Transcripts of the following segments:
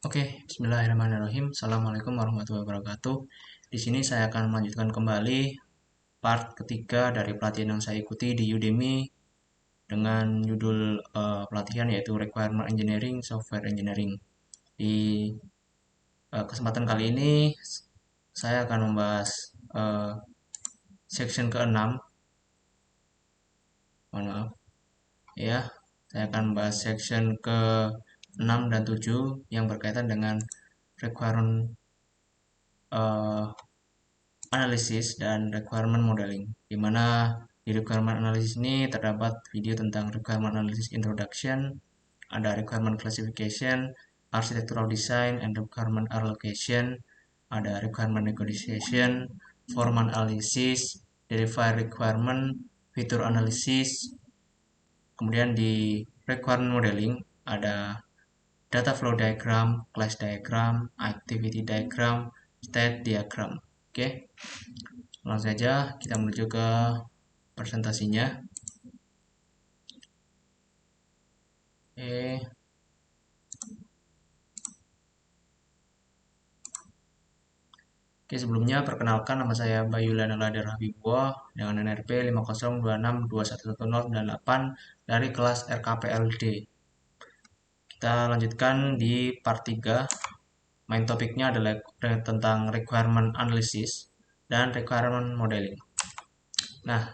Oke, bismillahirrahmanirrahim. Assalamualaikum warahmatullahi wabarakatuh. Di sini saya akan melanjutkan kembali part ketiga dari pelatihan yang saya ikuti di Udemy dengan judul pelatihan yaitu Requirement Engineering, Software Engineering. Di kesempatan kali ini saya akan membahas section ke-6. Mohon maaf. Ya, saya akan membahas section ke-6 dan 7 yang berkaitan dengan requirement analisis dan requirement modeling, di mana di requirement analysis ini terdapat video tentang requirement analysis introduction, ada requirement classification, architectural design and requirement allocation, ada requirement negotiation, formal analysis, derivative requirement, feature analysis. Kemudian di requirement modeling ada data flow diagram, class diagram, activity diagram, state diagram. Oke, langsung saja kita menuju ke presentasinya. Oke, sebelumnya perkenalkan, nama saya Bayu Lanalader Habibullah dengan NRP 5026211098 dari kelas RKPLD. Kita lanjutkan di part 3. Main topiknya adalah tentang requirement analysis dan requirement modeling. Nah,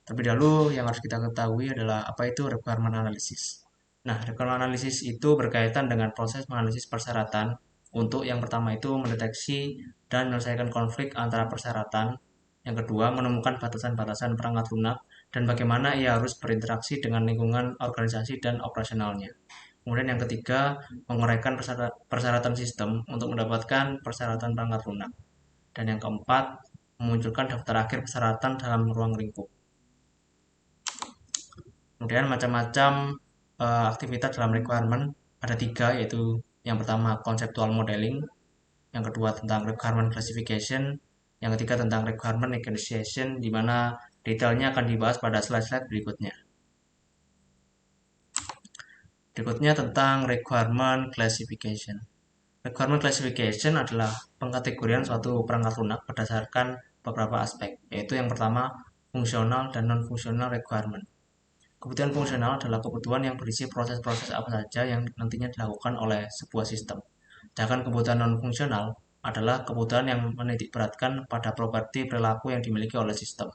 terlebih dahulu yang harus kita ketahui adalah apa itu requirement analysis. Nah, requirement analysis itu berkaitan dengan proses menganalisis persyaratan untuk yang pertama itu mendeteksi dan menyelesaikan konflik antara persyaratan. Yang kedua, menemukan batasan-batasan perangkat lunak dan bagaimana ia harus berinteraksi dengan lingkungan organisasi dan operasionalnya. Kemudian yang ketiga, menguraikan persyaratan sistem untuk mendapatkan persyaratan perangkat lunak. Dan yang keempat, memunculkan daftar akhir persyaratan dalam ruang lingkup. Kemudian macam-macam aktivitas dalam requirement ada 3, yaitu yang pertama conceptual modeling, yang kedua tentang requirement classification, yang ketiga tentang requirement negotiation, di mana detailnya akan dibahas pada slide-slide berikutnya. Berikutnya tentang requirement classification. Requirement classification adalah pengkategorian suatu perangkat lunak berdasarkan beberapa aspek, yaitu yang pertama fungsional dan non-fungsional requirement. Kebutuhan fungsional adalah kebutuhan yang berisi proses-proses apa saja yang nantinya dilakukan oleh sebuah sistem. Sedangkan kebutuhan non-fungsional adalah kebutuhan yang menitikberatkan pada properti perilaku yang dimiliki oleh sistem.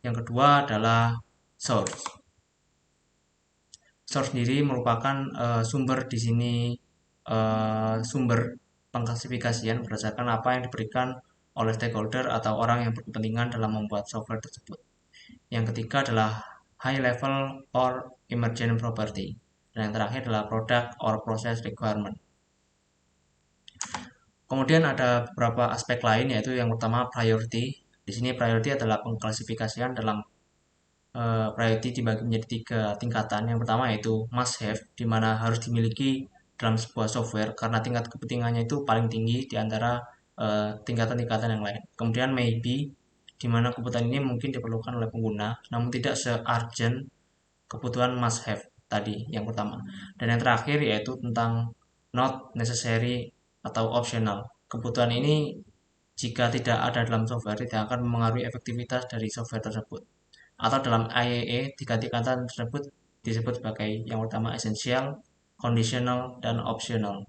Yang kedua adalah source. Source sendiri merupakan sumber di sini, sumber pengklasifikasian berdasarkan apa yang diberikan oleh stakeholder atau orang yang berkepentingan dalam membuat software tersebut. Yang ketiga adalah high level or emergent property. Dan yang terakhir adalah product or process requirement. Kemudian ada beberapa aspek lain, yaitu yang pertama priority. Di sini priority adalah pengklasifikasian dalam priority dibagi menjadi 3 tingkatan. Yang pertama yaitu must have, di mana harus dimiliki dalam sebuah software karena tingkat kepentingannya itu paling tinggi di antara tingkatan-tingkatan yang lain. Kemudian maybe, di mana kebutuhan ini mungkin diperlukan oleh pengguna, namun tidak se-urgent kebutuhan must have tadi yang pertama. Dan yang terakhir yaitu tentang not necessary atau optional. Kebutuhan ini jika tidak ada dalam software tidak akan mempengaruhi efektivitas dari software tersebut. Atau dalam IEE, 3 tingkatan tersebut disebut sebagai yang pertama essential, conditional, dan optional.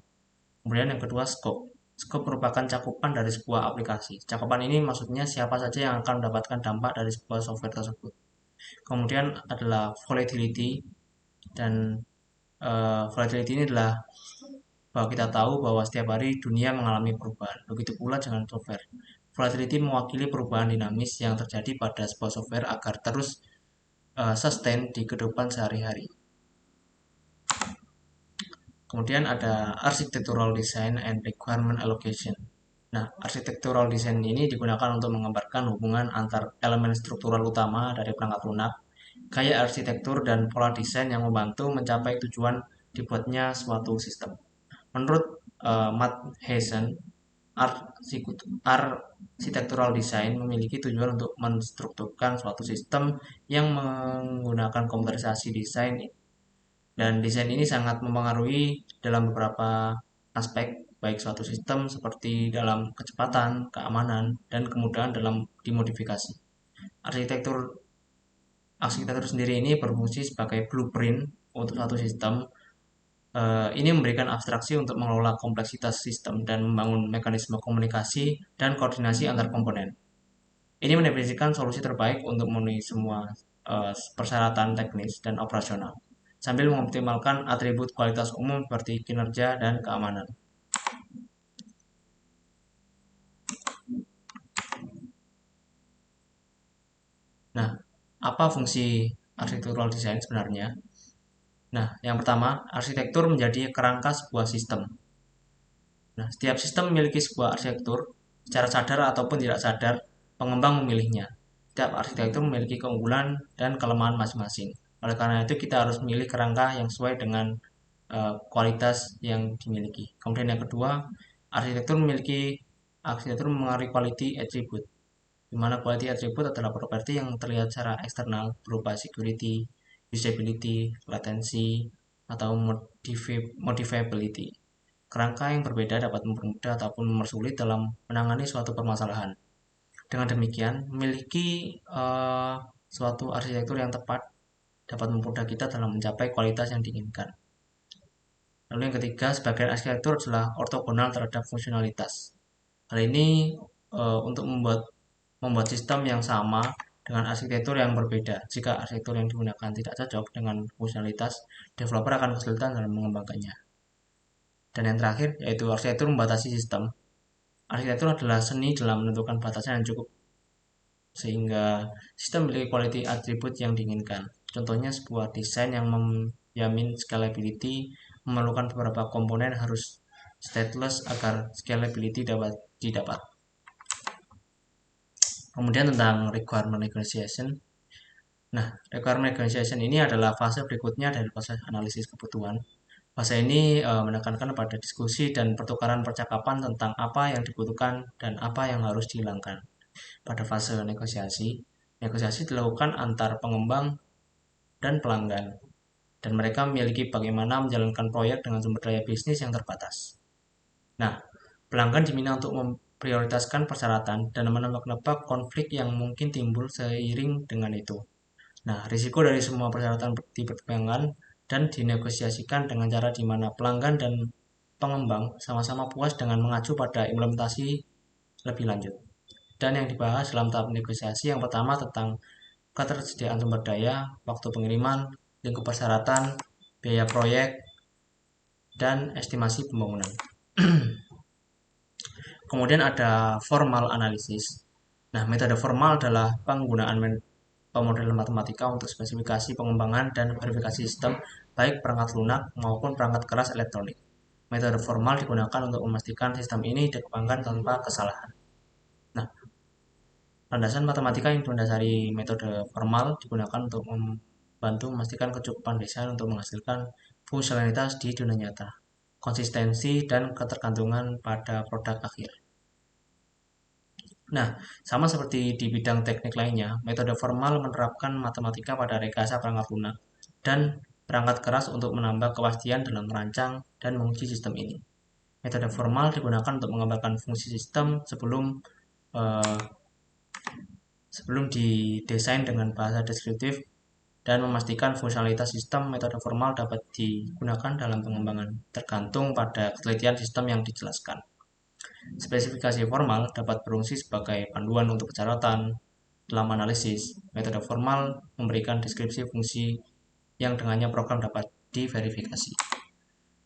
Kemudian yang kedua scope. Scope merupakan cakupan dari sebuah aplikasi. Cakupan ini maksudnya siapa saja yang akan mendapatkan dampak dari sebuah software tersebut. Kemudian adalah volatility, dan volatility ini adalah bahwa kita tahu bahwa setiap hari dunia mengalami perubahan. Begitu pula dengan software. Volatility mewakili perubahan dinamis yang terjadi pada sebuah software agar terus sustain di kehidupan sehari-hari. Kemudian ada architectural design and requirement allocation. Nah, architectural design ini digunakan untuk menggambarkan hubungan antar elemen struktural utama dari perangkat lunak, gaya arsitektur dan pola desain yang membantu mencapai tujuan dibuatnya suatu sistem. Menurut Matt Hazen, architectural design memiliki tujuan untuk menstrukturkan suatu sistem yang menggunakan komputerisasi desain, dan desain ini sangat mempengaruhi dalam beberapa aspek, baik suatu sistem seperti dalam kecepatan, keamanan, dan kemudahan dalam dimodifikasi. Arsitektur arsitektur sendiri ini berfungsi sebagai blueprint untuk suatu sistem. Ini memberikan abstraksi untuk mengelola kompleksitas sistem dan membangun mekanisme komunikasi dan koordinasi antar komponen. Ini mendefinisikan solusi terbaik untuk memenuhi semua persyaratan teknis dan operasional, sambil mengoptimalkan atribut kualitas umum seperti kinerja dan keamanan. Nah, apa fungsi architectural design sebenarnya? Nah, yang pertama, arsitektur menjadi kerangka sebuah sistem. Nah, setiap sistem memiliki sebuah arsitektur, secara sadar ataupun tidak sadar, pengembang memilihnya. Setiap arsitektur memiliki keunggulan dan kelemahan masing-masing. Oleh karena itu, kita harus memilih kerangka yang sesuai dengan kualitas yang dimiliki. Kemudian yang kedua, arsitektur mengaruhi quality attribute, di mana quality attribute adalah properti yang terlihat secara eksternal berupa security, usability, latency, atau modifiability. Kerangka yang berbeda dapat mempermudah ataupun mempersulit dalam menangani suatu permasalahan. Dengan demikian, memiliki suatu arsitektur yang tepat dapat mempermudah kita dalam mencapai kualitas yang diinginkan. Lalu yang ketiga, sebagian arsitektur adalah ortogonal terhadap fungsionalitas. Hal ini untuk membuat sistem yang sama dengan arsitektur yang berbeda. Jika arsitektur yang digunakan tidak cocok dengan fungsionalitas, developer akan kesulitan dalam mengembangkannya. Dan yang terakhir, yaitu arsitektur membatasi sistem. Arsitektur adalah seni dalam menentukan batasan yang cukup sehingga sistem memiliki quality attribute yang diinginkan. Contohnya sebuah desain yang menjamin scalability memerlukan beberapa komponen harus stateless agar scalability dapat didapat. Kemudian tentang requirement negotiation. Nah, requirement negotiation ini adalah fase berikutnya dari proses analisis kebutuhan. Fase ini menekankan pada diskusi dan pertukaran percakapan tentang apa yang dibutuhkan dan apa yang harus dihilangkan. Pada fase negosiasi, negosiasi dilakukan antar pengembang dan pelanggan, dan mereka memiliki bagaimana menjalankan proyek dengan sumber daya bisnis yang terbatas. Nah, pelanggan diminta untuk memprioritaskan persyaratan dan menebak-nebak konflik yang mungkin timbul seiring dengan itu. Nah, risiko dari semua persyaratan dipertimbangkan dan dinegosiasikan dengan cara di mana pelanggan dan pengembang sama-sama puas dengan mengacu pada implementasi lebih lanjut. Dan yang dibahas dalam tahap negosiasi yang pertama tentang ketersediaan sumber daya, waktu pengiriman, lingkup persyaratan, biaya proyek, dan estimasi pembangunan. Kemudian ada formal analysis. Nah, metode formal adalah penggunaan pemodelan matematika untuk spesifikasi pengembangan dan verifikasi sistem, baik perangkat lunak maupun perangkat keras elektronik. Metode formal digunakan untuk memastikan sistem ini dikembangkan tanpa kesalahan. Nah, landasan matematika yang mendasari metode formal digunakan untuk membantu memastikan kecukupan desain untuk menghasilkan fungsionalitas di dunia nyata, konsistensi, dan ketergantungan pada produk akhir. Nah, sama seperti di bidang teknik lainnya, metode formal menerapkan matematika pada rekayasa perangkat lunak dan perangkat keras untuk menambah kepastian dalam merancang dan menguji sistem ini. Metode formal digunakan untuk menggambarkan fungsi sistem sebelum didesain dengan bahasa deskriptif dan memastikan fungsionalitas sistem. Metode formal dapat digunakan dalam pengembangan tergantung pada ketelitian sistem yang dijelaskan. Spesifikasi formal dapat berfungsi sebagai panduan untuk catatan dalam analisis. Metode formal memberikan deskripsi fungsi yang dengannya program dapat diverifikasi.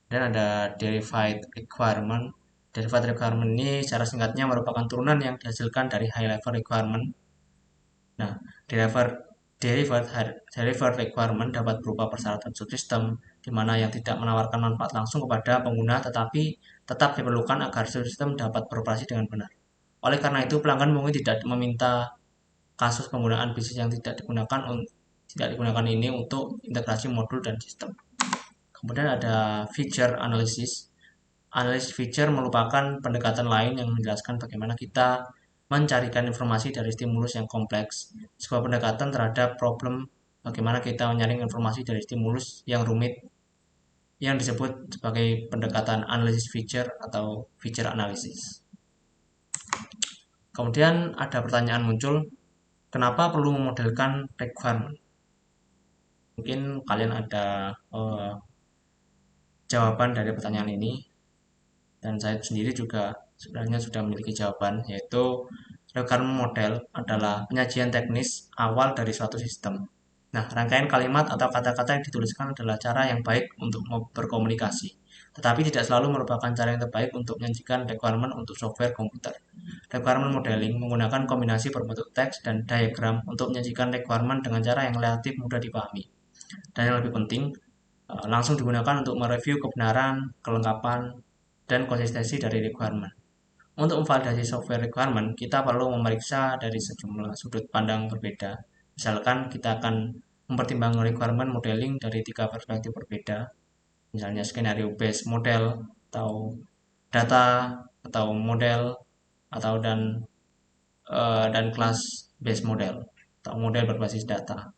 Dan ada derived requirement. Derived requirement ini secara singkatnya merupakan turunan yang dihasilkan dari high level requirement. Nah, derived requirement dapat berupa persyaratan subsistem, di mana yang tidak menawarkan manfaat langsung kepada pengguna, tetapi tetap diperlukan agar sistem dapat beroperasi dengan benar. Oleh karena itu, pelanggan mungkin tidak meminta kasus penggunaan bisnis yang tidak digunakan ini untuk integrasi modul dan sistem. Kemudian ada feature analysis. Analisis feature merupakan pendekatan lain yang menjelaskan bagaimana kita mencarikan informasi dari stimulus yang kompleks. Sebuah pendekatan terhadap problem bagaimana kita menyaring informasi dari stimulus yang rumit yang disebut sebagai pendekatan analisis feature atau feature analysis. Kemudian ada pertanyaan muncul, kenapa perlu memodelkan requirement? Mungkin kalian ada jawaban dari pertanyaan ini, dan saya sendiri juga sebenarnya sudah memiliki jawaban, yaitu requirement model adalah penyajian teknis awal dari suatu sistem. Nah, rangkaian kalimat atau kata-kata yang dituliskan adalah cara yang baik untuk berkomunikasi, tetapi tidak selalu merupakan cara yang terbaik untuk menyajikan requirement untuk software komputer. Requirement modeling menggunakan kombinasi berbentuk teks dan diagram untuk menyajikan requirement dengan cara yang relatif mudah dipahami. Dan yang lebih penting, langsung digunakan untuk mereview kebenaran, kelengkapan, dan konsistensi dari requirement. Untuk memvalidasi software requirement, kita perlu memeriksa dari sejumlah sudut pandang berbeda. Misalkan kita akan mempertimbangkan requirement modeling dari 3 perspektif berbeda, misalnya skenario based model, atau data, atau model, atau dan class based model, atau model berbasis data.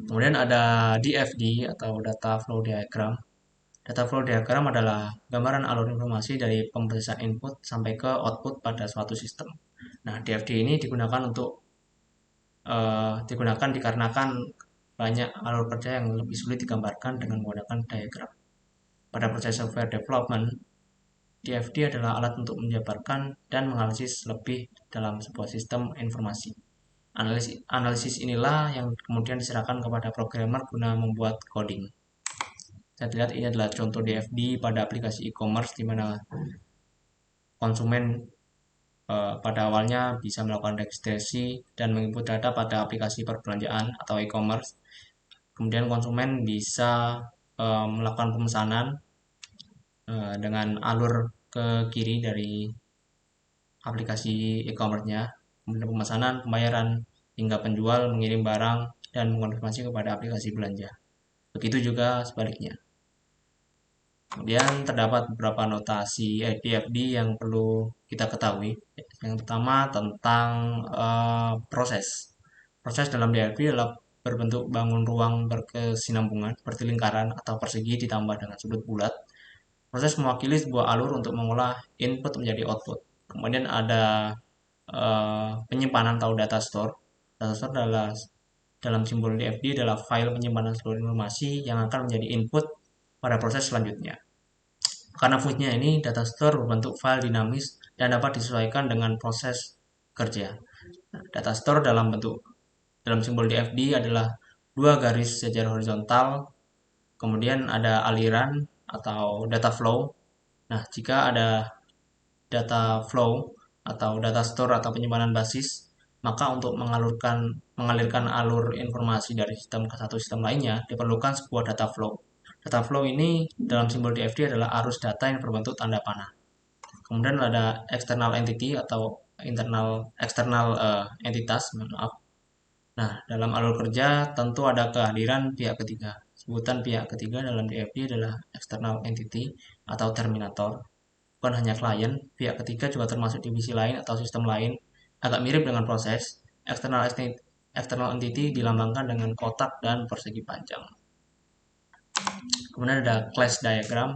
Kemudian ada DFD atau data flow diagram. Data flow diagram adalah gambaran alur informasi dari pemrosesan input sampai ke output pada suatu sistem. Nah, DFD ini digunakan dikarenakan banyak alur kerja yang lebih sulit digambarkan dengan menggunakan diagram. Pada proses software development, DFD adalah alat untuk menjabarkan dan menganalisis lebih dalam sebuah sistem informasi. Analisis inilah yang kemudian diserahkan kepada programmer guna membuat coding. Saya lihat ini adalah contoh DFD pada aplikasi e-commerce di mana konsumen pada awalnya bisa melakukan registrasi dan menginput data pada aplikasi perbelanjaan atau e-commerce. Kemudian konsumen bisa melakukan pemesanan dengan alur ke kiri dari aplikasi e-commerce-nya. Kemudian pemesanan, pembayaran, hingga penjual mengirim barang dan mengonfirmasi kepada aplikasi belanja. Begitu juga sebaliknya. Kemudian terdapat beberapa notasi DFD yang perlu kita ketahui. Yang pertama tentang proses. Proses dalam DFD adalah berbentuk bangun ruang berkesinambungan seperti lingkaran atau persegi ditambah dengan sudut bulat. Proses mewakili sebuah alur untuk mengolah input menjadi output. Kemudian ada penyimpanan atau data store. Data store adalah dalam simbol DFD adalah file penyimpanan seluruh informasi yang akan menjadi input pada proses selanjutnya. Karena fungsinya ini, data store berbentuk file dinamis dan dapat disesuaikan dengan proses kerja. Nah, data store dalam simbol DFD adalah dua garis sejajar horizontal, kemudian ada aliran atau data flow. Nah, jika ada data flow atau data store atau penyimpanan basis, maka untuk mengalirkan alur informasi dari sistem ke satu sistem lainnya diperlukan sebuah data flow. Data flow ini dalam simbol DFD adalah arus data yang berbentuk tanda panah. Kemudian ada external entity atau eksternal entitas, maaf. Nah, dalam alur kerja tentu ada kehadiran pihak ketiga. Sebutan pihak ketiga dalam DFD adalah external entity atau terminator. Bukan hanya klien, pihak ketiga juga termasuk divisi lain atau sistem lain. Agak mirip dengan proses. External entity dilambangkan dengan kotak dan persegi panjang. Kemudian ada class diagram.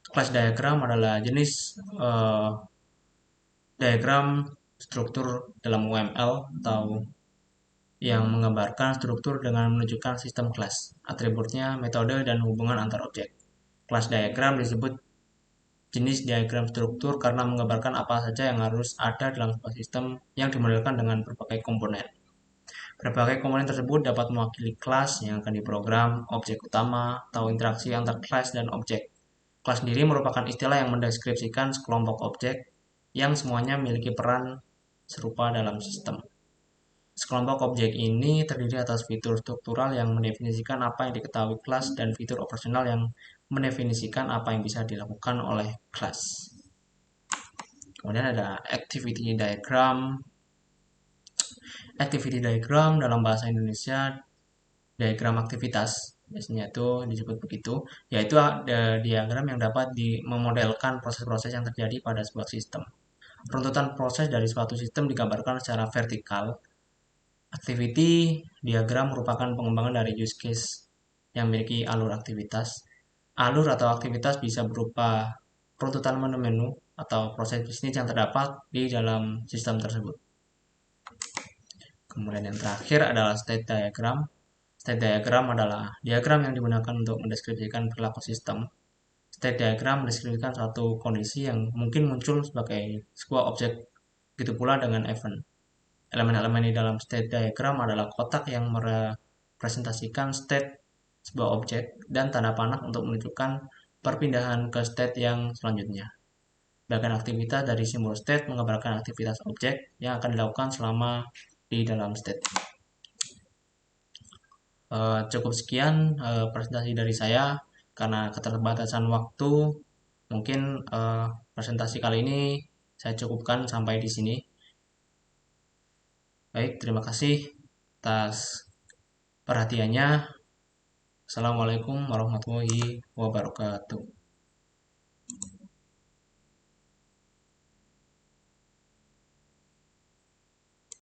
Class diagram adalah jenis diagram struktur dalam UML atau yang menggambarkan struktur dengan menunjukkan sistem kelas, atributnya, metode, dan hubungan antar objek. Kelas diagram disebut jenis diagram struktur karena menggambarkan apa saja yang harus ada dalam sebuah sistem yang dimodelkan dengan berbagai komponen. Berbagai komponen tersebut dapat mewakili kelas yang akan diprogram, objek utama, atau interaksi antar kelas dan objek. Kelas sendiri merupakan istilah yang mendeskripsikan sekelompok objek yang semuanya memiliki peran serupa dalam sistem. Sekelompok objek ini terdiri atas fitur struktural yang mendefinisikan apa yang diketahui kelas dan fitur operasional yang mendefinisikan apa yang bisa dilakukan oleh kelas. Kemudian ada activity diagram. Activity diagram dalam bahasa Indonesia diagram aktivitas, biasanya itu disebut begitu, yaitu diagram yang dapat memodelkan proses-proses yang terjadi pada sebuah sistem. Runtutan proses dari suatu sistem digambarkan secara vertikal. Activity diagram merupakan pengembangan dari use case yang memiliki alur aktivitas. Alur atau aktivitas bisa berupa runtutan menu-menu atau proses bisnis yang terdapat di dalam sistem tersebut. Kemudian yang terakhir adalah state diagram. State diagram adalah diagram yang digunakan untuk mendeskripsikan perilaku sistem. State diagram mendeskripsikan suatu kondisi yang mungkin muncul sebagai sebuah objek. Begitu pula dengan event. Elemen-elemen di dalam state diagram adalah kotak yang merepresentasikan state sebuah objek dan tanda panah untuk menunjukkan perpindahan ke state yang selanjutnya. Sedangkan aktivitas dari simbol state menggambarkan aktivitas objek yang akan dilakukan selama di dalam state. Cukup sekian presentasi dari saya. Karena keterbatasan waktu, mungkin presentasi kali ini saya cukupkan sampai di sini. Baik, terima kasih atas perhatiannya. Assalamualaikum warahmatullahi wabarakatuh.